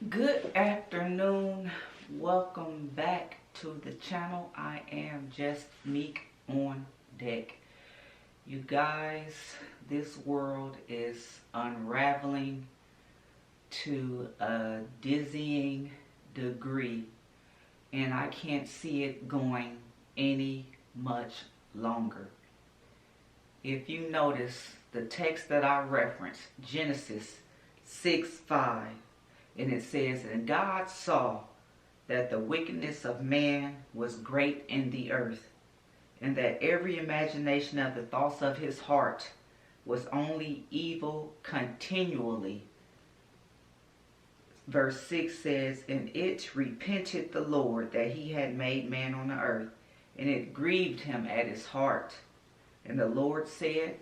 Good afternoon. Welcome back to the channel. I am just Meek on deck. You guys, this world is unraveling to a dizzying degree, and I can't see it going any much longer. If you notice the text that I referenced, Genesis 6:5, and it says, "And God saw that the wickedness of man was great in the earth, and that every imagination of the thoughts of his heart was only evil continually." Verse 6 says, "And it repented the Lord that he had made man on the earth, and it grieved him at his heart. And the Lord said,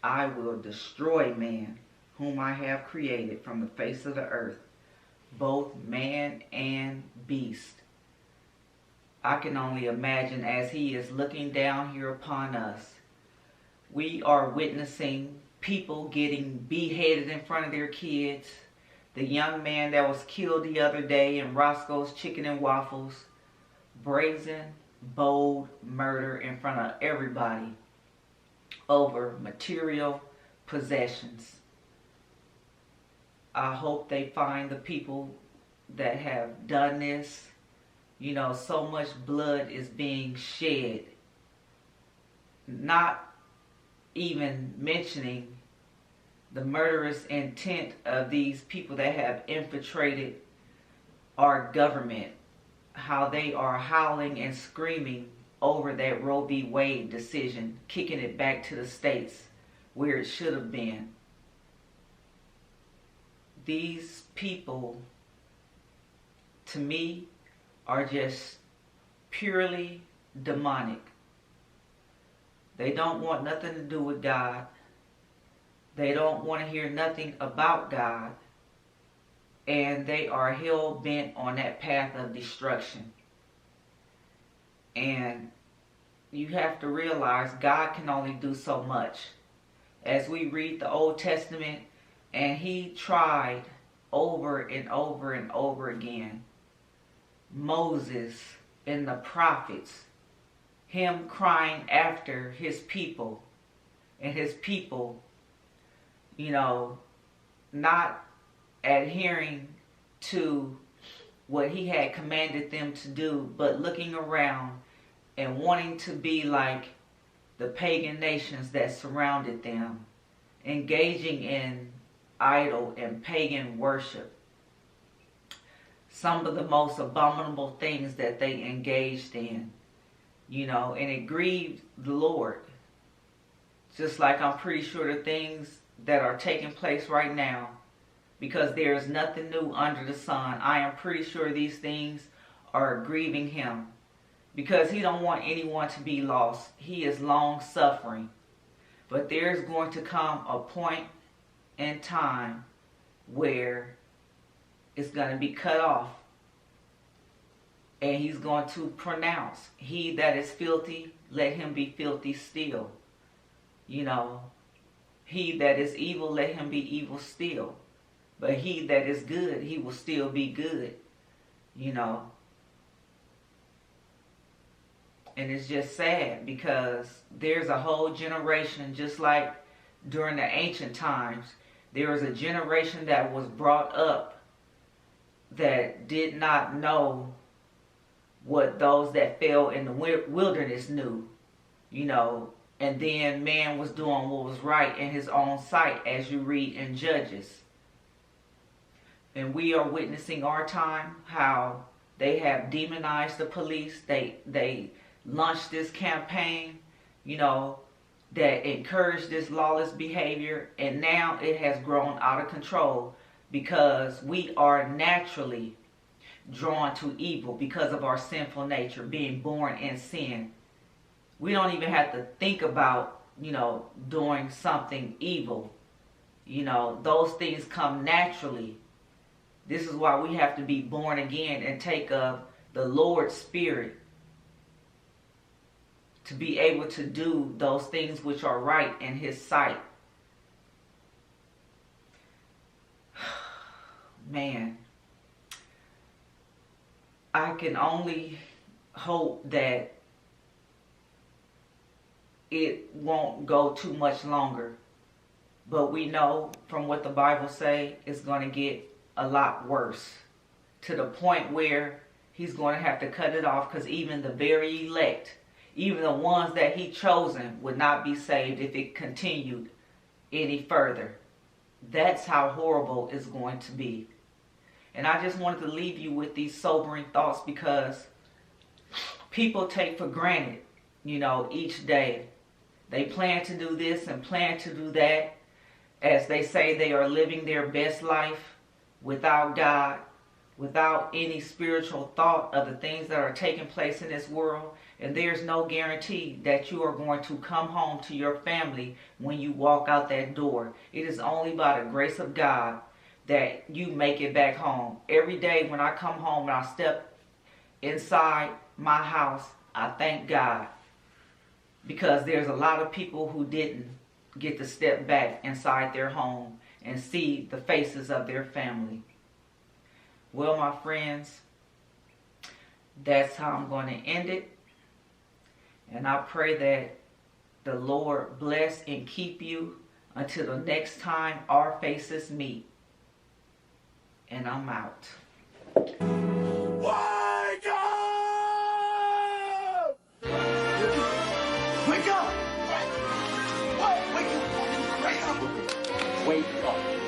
I will destroy man, whom I have created from the face of the earth, both man and beast." I can only imagine as he is looking down here upon us, we are witnessing people getting beheaded in front of their kids. The young man that was killed the other day in Roscoe's Chicken and Waffles, brazen, bold murder in front of everybody over material possessions. I hope they find the people that have done this. You know, so much blood is being shed. Not even mentioning the murderous intent of these people that have infiltrated our government. How they are howling and screaming over that Roe v. Wade decision, kicking it back to the states where it should have been. These people, to me, are just purely demonic. They don't want nothing to do with God. They don't want to hear nothing about God. And they are hell-bent on that path of destruction. And you have to realize God can only do so much. As we read the Old Testament, and he tried over and over and over again. Moses and the prophets, him crying after his people, and his people, not adhering to what he had commanded them to do, but looking around and wanting to be like the pagan nations that surrounded them, engaging in idol and pagan worship. Some of the most abominable things that they engaged in, and it grieved the Lord. Just like I'm pretty sure the things that are taking place right now, because there is nothing new under the sun, I am pretty sure these things are grieving him, because he don't want anyone to be lost. He is long suffering. But there's going to come a point in time where it's going to be cut off, and he's going to pronounce, "He that is filthy, let him be filthy still." He that is evil, let him be evil still. But he that is good, he will still be good. And it's just sad, because there's a whole generation, just like during the ancient times, there was a generation that was brought up that did not know what those that fell in the wilderness knew, and then man was doing what was right in his own sight, as you read in Judges. And we are witnessing our time, how they have demonized the police. They launched this campaign, that encouraged this lawless behavior, and now it has grown out of control. because we are naturally drawn to evil because of our sinful nature, being born in sin. We don't even have to think about, doing something evil. Those things come naturally. This is why we have to be born again and take of the Lord's Spirit to be able to do those things which are right in His sight. Man, I can only hope that it won't go too much longer. But we know from what the Bible say, it's going to get a lot worse, to the point where He's going to have to cut it off, because even the very elect, even the ones that He chosen, would not be saved if it continued any further. That's how horrible it's going to be. And I just wanted to leave you with these sobering thoughts, because people take for granted, each day. They plan to do this and plan to do that. As they say, they are living their best life without God, without any spiritual thought of the things that are taking place in this world. And there's no guarantee that you are going to come home to your family when you walk out that door. It is only by the grace of God that you make it back home. Every day when I come home and I step inside my house, I thank God, because there's a lot of people who didn't get to step back inside their home and see the faces of their family. Well, my friends, that's how I'm going to end it. And I pray that the Lord bless and keep you until the next time our faces meet. And I'm out. Wake up! Wake up! What? Wake up! Wake up! Wake up!